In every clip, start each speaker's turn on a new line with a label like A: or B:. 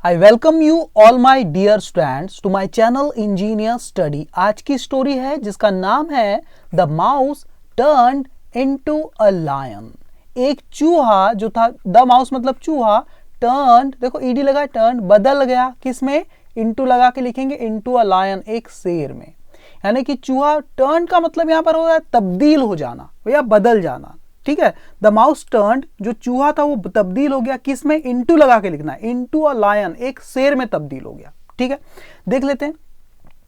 A: I welcome you all my dear students to my channel engineer study. आज की story है जिसका नाम है the mouse turned into a lion. एक चूहा जो था, द माउस मतलब चूहा, टर्न्ड, देखो ईडी लगा, टर्न्ड बदल गया, किसमें? इनटू लगा के लिखेंगे, इनटू अ लायन, एक शेर में। यानी कि चूहा, टर्न का मतलब यहां पर हो रहा है तब्दील हो जाना या बदल जाना। ठीक है, द माउस टर्न्ड, जो चूहा था वो तब्दील हो गया, किस में? इनटू लगा के लिखना है, इनटू अ लायन, एक शेर में तब्दील हो गया। ठीक है, देख लेते हैं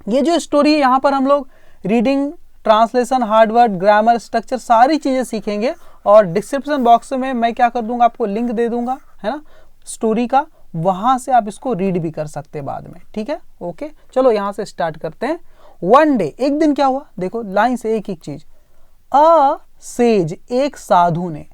A: ये जो स्टोरी है। यहां पर हम लोग reading, translation, Harvard, grammar, structure, सारी चीजें सीखेंगे। और डिस्क्रिप्शन बॉक्स में मैं क्या कर दूंगा, आपको लिंक दे दूंगा, है ना, स्टोरी का, वहां से आप इसको रीड भी कर सकते हैं बाद में। ठीक है, ओके, चलो यहां से स्टार्ट करते हैं। वन डे, एक दिन क्या हुआ, देखो लाइन से एक एक चीज। अ सेज, एक साधु ने,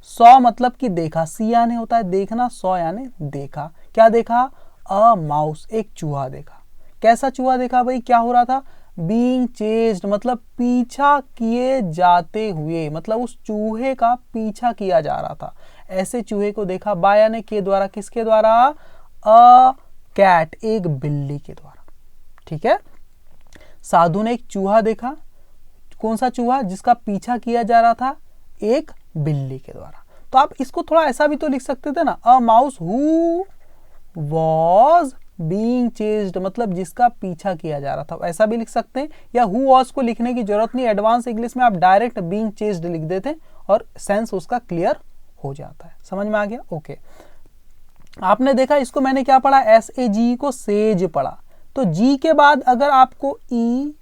A: सॉ मतलब कि देखा, सी यानी होता है देखना, सॉ यानी देखा। क्या देखा? अ माउस, एक चूहा देखा। कैसा चूहा देखा भाई? क्या हो रहा था? बीइंग चेज्ड मतलब पीछा किए जाते हुए, मतलब उस चूहे का पीछा किया जा रहा था। ऐसे चूहे को देखा, बाय यानी के द्वारा, किसके द्वारा? अ कैट, एक बिल्ली के द्वारा। ठीक है, साधु ने एक चूहा देखा। कौन सा चूहा? जिसका पीछा किया जा रहा था एक बिल्ली के द्वारा। तो आप इसको थोड़ा ऐसा भी तो लिख सकते थे ना, a mouse who was being chased मतलब जिसका पीछा किया जा रहा था, ऐसा भी लिख सकते हैं। या हु वॉज को लिखने की जरूरत नहीं, एडवांस इंग्लिश में आप डायरेक्ट बीइंग चेज्ड लिख देते और सेंस उसका क्लियर हो जाता है। समझ में आ गया? ओके, आपने देखा इसको मैंने क्या पढ़ा? SAG को सेज पढ़ा। तो जी के बाद अगर आपको ई,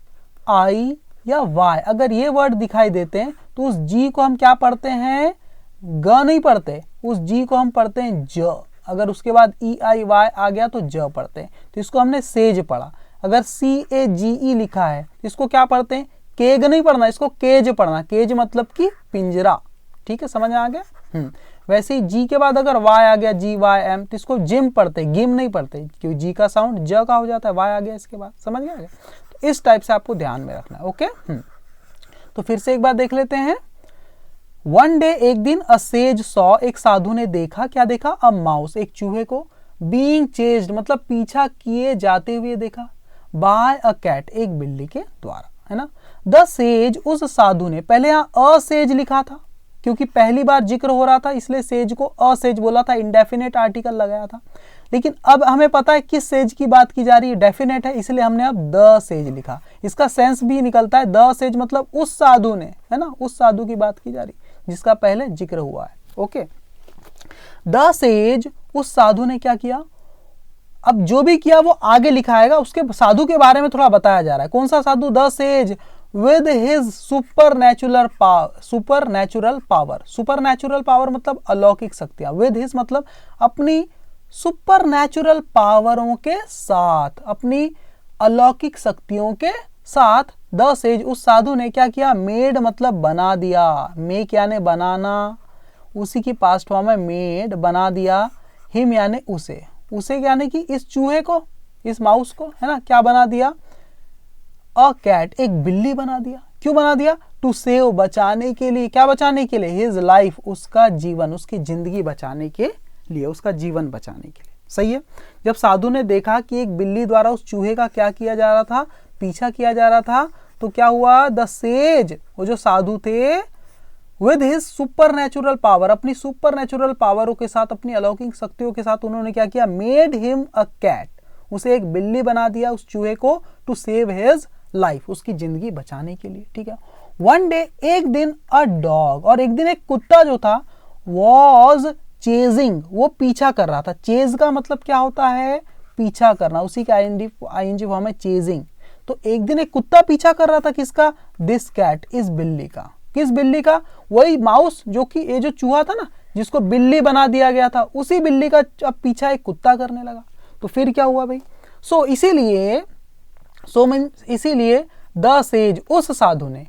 A: आई या वाई, अगर ये वर्ड दिखाई देते हैं तो उस जी को हम क्या पढ़ते हैं? ग नहीं पढ़ते, उस जी को हम पढ़ते हैं ज। अगर उसके बाद ई, आई, वाई आ गया तो ज पढ़ते हैं। तो इसको हमने सेज पढ़ा। अगर CAGE लिखा है तो इसको क्या पढ़ते हैं? केग नहीं पढ़ना, इसको केज पढ़ना। केज मतलब कि पिंजरा। ठीक है, समझ में आ गया? वैसे ही जी के बाद अगर वाई आ गया, GYM, तो इसको जिम पढ़ते, गिम नहीं पढ़ते, क्योंकि जी का साउंड ज का हो जाता है, वाई आ गया इसके बाद। समझ में आ गया? तो इस टाइप से आपको ध्यान में रखना है। ओके, तो फिर से एक बार देख लेते हैं। वन डे, एक दिन, अ सेज सॉ, एक साधु ने देखा। क्या देखा? अ माउस, एक चूहे को, बीइंग चेज्ड मतलब पीछा किए जाते हुए देखा, बाय अ कैट, एक बिल्ली के द्वारा, है ना। द सेज, उस साधु ने, पहले यहां अ सेज लिखा था क्योंकि पहली बार जिक्र हो रहा था, इसलिए सेज को अ सेज बोला था, इंडेफिनेट आर्टिकल लगाया था। लेकिन अब हमें पता है किस सेज की बात की जा रही है, डेफिनेट है, इसलिए हमने अब द सेज लिखा। इसका सेंस भी निकलता है, द सेज मतलब उस साधु ने, है ना, उस साधु की बात की जा रही जिसका पहले जिक्र हुआ है। ओके, द सेज, उस साधु ने क्या किया? अब जो भी किया वो आगे लिखाएगा, उसके साधु के बारे में थोड़ा बताया जा रहा है। कौन सा साधु? The sage with his supernatural power, supernatural power, supernatural power मतलब अलौकिक शक्तियां, विद हिज मतलब अपनी सुपरनैचुरल पावरों के साथ, अपनी अलौकिक शक्तियों के साथ, द सेज, उस साधु ने क्या किया? मेड मतलब बना दिया, मेक यानी बनाना, उसी की पास्ट फॉर्म है मेड, बना दिया, हिम यानी उसे, उसे यानी कि इस चूहे को, इस माउस को, है ना, क्या बना दिया? अ कैट, एक बिल्ली बना दिया। क्यों बना दिया? टू सेव, बचाने के लिए। क्या बचाने के लिए? हिज लाइफ, उसका जीवन, उसकी जिंदगी बचाने के लिए, उसका जीवन बचाने के लिए। सही है। जब साधु ने देखा कि एक बिल्ली द्वारा उस चूहे का क्या किया जा रहा था? पीछा किया जा रहा था, तो क्या हुआ? द सेज, वो जो साधु थे, विद हिज सुपरनैचुरल पावर, अपनी सुपरनैचुरल पावरों के साथ, अपनी अलौकिक शक्तियों के साथ उन्होंने क्या किया? मेड हिम अ कैट, उसे एक बिल्ली बना दिया, उस चूहे को, टू सेव हिज लाइफ, उसकी जिंदगी बचाने के लिए। ठीक है। वन डे, एक दिन, अ डॉग, और एक दिन एक कुत्ता जो था, वॉज चेजिंग, वो पीछा कर रहा था। चेज का मतलब क्या होता है? पीछा करना, उसी का आईएनजी फॉर्म है चेजिंग। तो एक दिन एक कुत्ता पीछा कर रहा था, किसका? दिस कैट, इस बिल्ली का। किस बिल्ली का? वही माउस, जो कि ये जो चूहा था ना, जिसको बिल्ली बना दिया गया था, उसी बिल्ली का अब पीछा एक कुत्ता करने लगा। तो फिर क्या हुआ भाई? इसीलिए द सेज, उस साधु ने,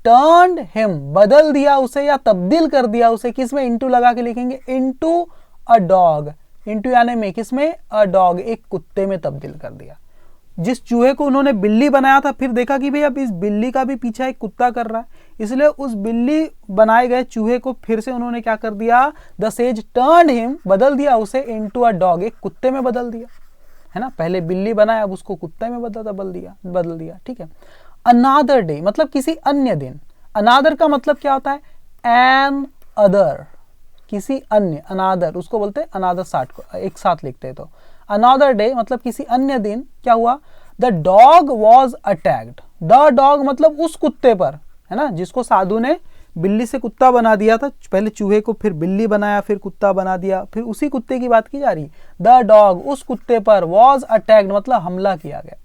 A: टर्न्ड हिम, बदल दिया उसे या तब्दील कर दिया उसे, किसमें? इनटू लगा के लिखेंगे, इनटू अ डॉग, इनटू यानी में, किसमें? अ डॉग, एक कुत्ते में तब्दील कर दिया। जिस चूहे को उन्होंने बिल्ली बनाया था, फिर देखा कि भाई अब इस बिल्ली का भी पीछा एक कुत्ता कर रहा है, इसलिए उस बिल्ली बनाए गए चूहे को फिर से उन्होंने क्या कर दिया? द सेज टर्न्ड हिम, बदल दिया उसे, इनटू अ डॉग, एक कुत्ते में बदल दिया। है ना, पहले बिल्ली बनाया, अब उसको कुत्ते में बदल दिया, ठीक है। अनादर डे मतलब किसी अन्य दिन, अनादर का मतलब क्या होता है, एन अदर, किसी अन्य, अनादर उसको बोलते हैं अनादर, साथ को एक साथ लिखते हैं तो अनादर डे मतलब किसी अन्य दिन क्या हुआ, the dog was attacked, the dog मतलब उस कुत्ते पर, है ना, जिसको साधु ने बिल्ली से कुत्ता बना दिया था, पहले चूहे को फिर बिल्ली बनाया, फिर कुत्ता बना दिया, फिर उसी कुत्ते की बात की जा रही, द डॉग उस कुत्ते पर, वॉज अटैक्ड मतलब हमला किया गया।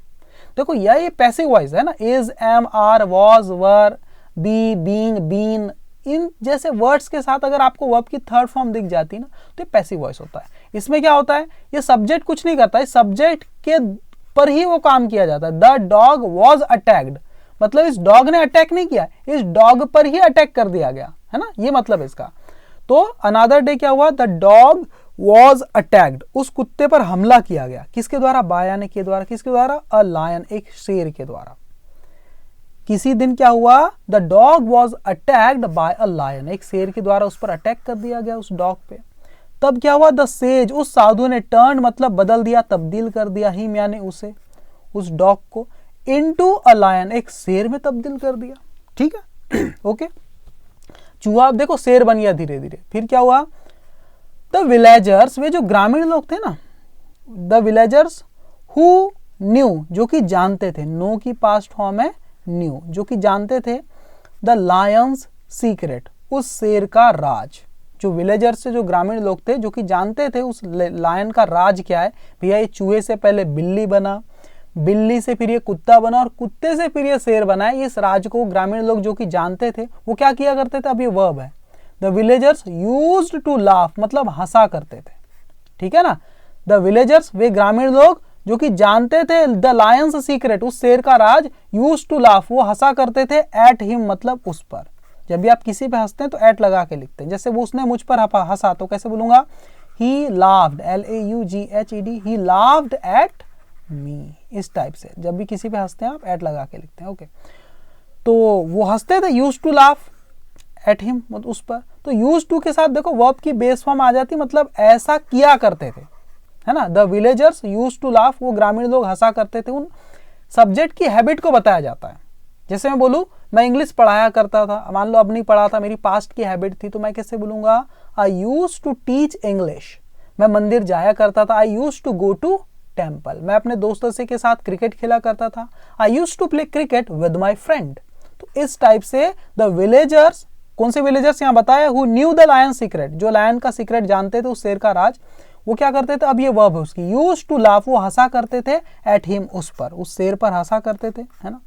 A: देखो ये पैसिव वॉइस है ना, is, am, are, was, were, be, being, been, इन जैसे वर्ड्स के साथ अगर आपको वर्ब की थर्ड फॉर्म दिख जाती ना तो ये पैसिव वॉइस होता है। इसमें क्या होता है, ये सब्जेक्ट कुछ नहीं करता है, सब्जेक्ट के पर ही वो काम किया जाता है। द डॉग वॉज अटैक्ड मतलब इस डॉग ने अटैक नहीं किया, इस डॉग पर ही अटैक कर दिया गया, है ना, ये मतलब इसका। तो अनदर डे क्या हुआ, द डॉग वॉज अटैक्ड, उस कुत्ते पर हमला किया गया, किसके द्वारा, बाय यानी के द्वारा, किसके द्वारा, अ लायन, एक शेर के द्वारा। किसी दिन क्या हुआ, the dog was attacked by a lion, एक शेर के द्वारा उस पर अटैक कर दिया गया, उस डॉग पे। तब क्या हुआ, द सेज उस साधु ने, टर्न मतलब बदल दिया, तब्दील कर दिया, हिम यानी उसे, उस डॉग को, इनटू अ लायन एक शेर में तब्दील कर दिया, ठीक है। ओके, चूहा अब देखो शेर बन गया धीरे धीरे। फिर क्या हुआ, द विलेजर्स वे जो ग्रामीण लोग थे ना, द विलेजर्स हु न्यू जो कि जानते थे, नो की पास्ट फॉर्म है न्यू, जो कि जानते थे, द लायंस सीक्रेट उस शेर का राज, जो विलेजर्स से जो ग्रामीण लोग थे जो कि जानते थे उस लायन का राज क्या है, भैया ये चूहे से पहले बिल्ली बना, बिल्ली से फिर ये कुत्ता बना और कुत्ते से फिर ये शेर बना है। इस राज को ग्रामीण लोग जो कि जानते थे वो क्या किया करते थे, अब ये वर्ब है, the villagers used to laugh मतलब हंसा करते थे, ठीक है ना। द विलेजर्स वे ग्रामीण लोग जो कि जानते थे द लायंस सीक्रेट उस शेर का राज, यूज्ड टू लाफ वो हंसा करते थे, एट हिम मतलब उस पर। जब भी आप किसी पे हंसते हैं तो एट लगा के लिखते हैं, जैसे वो उसने मुझ पर हंसा तो कैसे बोलूंगा, ही laughed, LAUGHED, he laughed at me, इस टाइप से जब भी किसी पे हंसते हैं आप एट लगा के लिखते हैं। ओके, तो वो हंसते थे, use to laugh at him मतलब उस पर। तो यूज टू के साथ देखो वर्ब की बेस फॉर्म आ जाती, मतलब ऐसा किया करते थे, है ना। The villagers use to laugh वो ग्रामीण लोग हंसा करते थे, उन सब्जेक्ट की हैबिट को बताया जाता है। जैसे मैं बोलूँ मैं इंग्लिश पढ़ाया करता था, मान लो अब नहीं पढ़ा था, मेरी पास्ट की हैबिट थी, तो मैं कैसे बोलूंगा, I used to teach English, मैं मंदिर जाया करता था, I used to go to temple, मैं अपने दोस्तों से के साथ क्रिकेट खेला करता था, I used to play cricket with my friend. तो इस टाइप से द विलेजर्स, कौन से विलेजर्स यहाँ बताया, who knew the lion secret, जो लायन का सीक्रेट जानते थे उस शेर का राज, वो क्या करते थे, अब ये वर्ब है उसकी, यूज टू लाफ वो हंसा करते थे, एट हिम उस पर, उस शेर पर हंसा करते थे, है ना।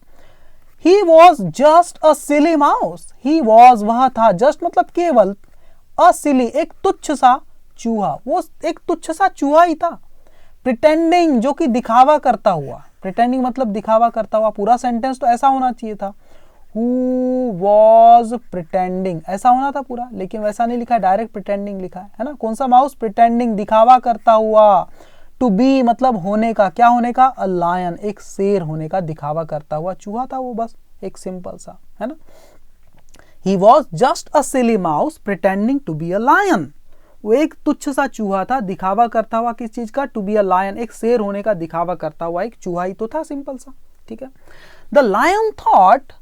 A: He was just a silly mouse, he was वह था, जस्ट मतलब केवल, अ सिली एक तुच्छ सा चूहा, वो एक तुच्छ सा चूहा ही था। प्रिटेंडिंग जो कि दिखावा करता हुआ, प्रिटेंडिंग मतलब दिखावा करता हुआ, पूरा सेंटेंस तो ऐसा होना चाहिए था, हु वॉज प्रिटेंडिंग ऐसा होना था पूरा, लेकिन वैसा नहीं लिखा है, डायरेक्ट प्रिटेंडिंग लिखा है ना। कौन सा माउस, प्रिटेंडिंग दिखावा करता हुआ, टू बी मतलब होने का, क्या होने का, अ लायन एक शेर होने का दिखावा करता हुआ चूहा था वो, बस एक सिंपल सा, है ना। He was just a silly mouse pretending to be a lion, वो एक तुच्छ सा चूहा था, दिखावा करता हुआ किस चीज का, टू बी अ लायन एक शेर होने का दिखावा करता हुआ एक चूहा ही तो था, सिंपल सा, ठीक है। The lion thought,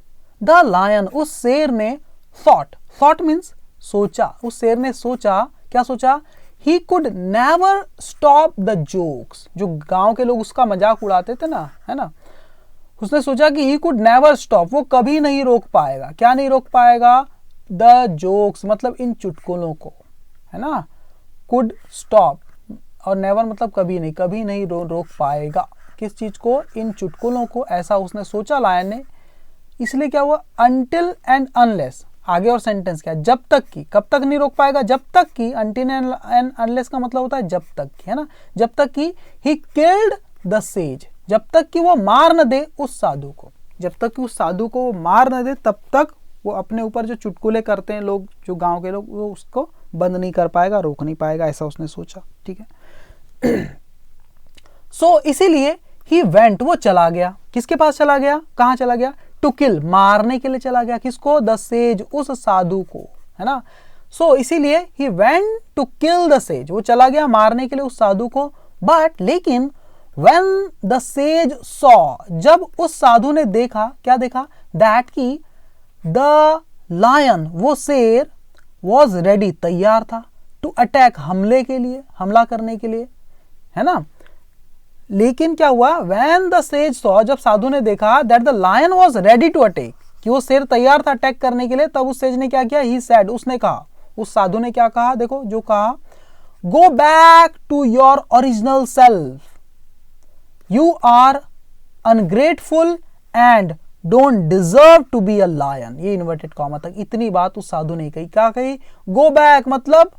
A: the lion उस शेर ने, थॉट, थॉट मीन्स सोचा, उस शेर ने सोचा, क्या सोचा, he could never stop the jokes, जो गांव के लोग उसका मजाक उड़ाते थे ना, है ना, उसने सोचा कि ही कुड नेवर स्टॉप वो कभी नहीं रोक पाएगा, क्या नहीं रोक पाएगा, द जोक्स मतलब इन चुटकुलों को, है ना। कुड स्टॉप और नेवर मतलब कभी नहीं, कभी नहीं रोक पाएगा किस चीज को, इन चुटकुलों को, ऐसा उसने सोचा लायन ने। इसलिए क्या हुआ, अनटिल एंड अनलेस, आगे और सेंटेंस क्या, जब तक की, कब तक नहीं रोक पाएगा, जब तक की, अनटिल एंड अनलेस का मतलब होता है जब तक की, है ना, जब तक की, ही किल्ड द सेज, जब तक कि वो मार न दे उस साधु को, जब तक कि उस साधु को वो मार न दे तब तक वो अपने ऊपर जो चुटकुले करते हैं लोग, जो गांव के लोग, वो उसको बंद नहीं कर पाएगा, रोक नहीं पाएगा, ऐसा उसने सोचा, ठीक है। सो इसीलिए ही वेंट वो चला गया, किसके पास चला गया, कहां चला गया, टू किल मारने के लिए चला गया, किसको, द सेज उस साधु को, है ना। सो इसीलिए he went to kill the sage, वो चला गया मारने के लिए उस साधु को, बट लेकिन When the sage saw, जब उस साधु ने देखा, क्या देखा, that कि the lion, वो शेर, was ready, तैयार था, to attack, हमले के लिए, हमला करने के लिए, है ना। लेकिन क्या हुआ, when the sage saw, जब साधु ने देखा that the lion was ready to attack, कि वो शेर तैयार था अटैक करने के लिए, तब उस सेज ने क्या किया, he said, उसने कहा, उस साधु ने क्या कहा, देखो जो कहा, go back to your original self, you are ungrateful and don't deserve to be a lion। ये इन्वर्टेड कॉमा तक इतनी बात उस साधु ने कही, क्या कही, go back मतलब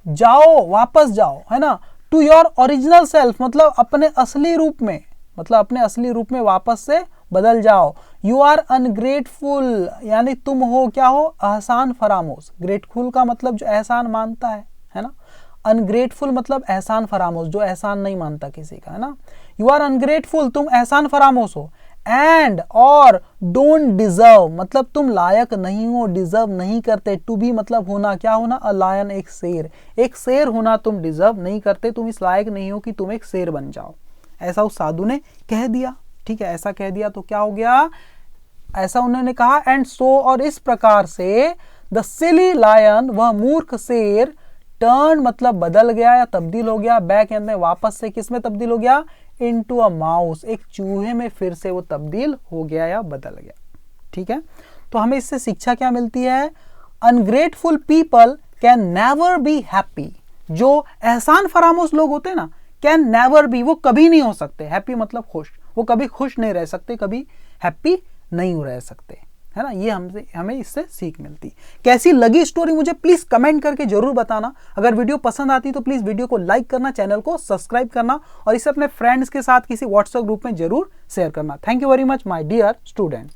A: जाओ, वापस जाओ, है ना, टू योर ओरिजिनल सेल्फ मतलब अपने असली रूप में, मतलब अपने असली रूप में वापस से बदल जाओ। यू आर अनग्रेटफुल यानी तुम हो क्या हो, एहसान फरामोश। ग्रेटफुल का मतलब जो एहसान मानता है ना। अनग्रेटफुल मतलब एहसान फरामोश, जो एहसान नहीं मानता किसी का, है ना। यू आर अनग्रेटफुल, तुम एहसान फरामोश हो। एंड और डोंट डिजर्व मतलब तुम लायक नहीं हो, डिजर्व नहीं करते। टू बी मतलब होना, क्या होना, अ लायन एक शेर, एक शेर होना तुम डिजर्व नहीं करते, तुम इस लायक नहीं हो कि तुम एक शेर बन जाओ। ऐसा उस साधु ने कह दिया, ठीक है, ऐसा कह दिया तो क्या हो गया, ऐसा उन्होंने कहा। एंड सो और इस प्रकार से द सिली लायन वह मूर्ख शेर टर्न मतलब बदल गया या तब्दील हो गया, बैक यानी वापस से किस में तब्दील हो गया, इनटू अ माउस एक चूहे में फिर से वो तब्दील हो गया या बदल गया। ठीक है, तो हमें इससे शिक्षा क्या मिलती है, ungrateful people can never be happy. जो एहसान फरामोश लोग होते हैं ना, कैन नेवर बी वो कभी नहीं हो सकते, हैप्पी मतलब खुश, वो कभी खुश नहीं रह सकते, कभी हैप्पी नहीं रह सकते, है ना। ये हमें इससे सीख मिलती। कैसी लगी स्टोरी मुझे प्लीज कमेंट करके जरूर बताना। अगर वीडियो पसंद आती तो प्लीज वीडियो को लाइक करना, चैनल को सब्सक्राइब करना और इसे अपने फ्रेंड्स के साथ किसी व्हाट्सएप ग्रुप में जरूर शेयर करना। Thank you very much my dear student.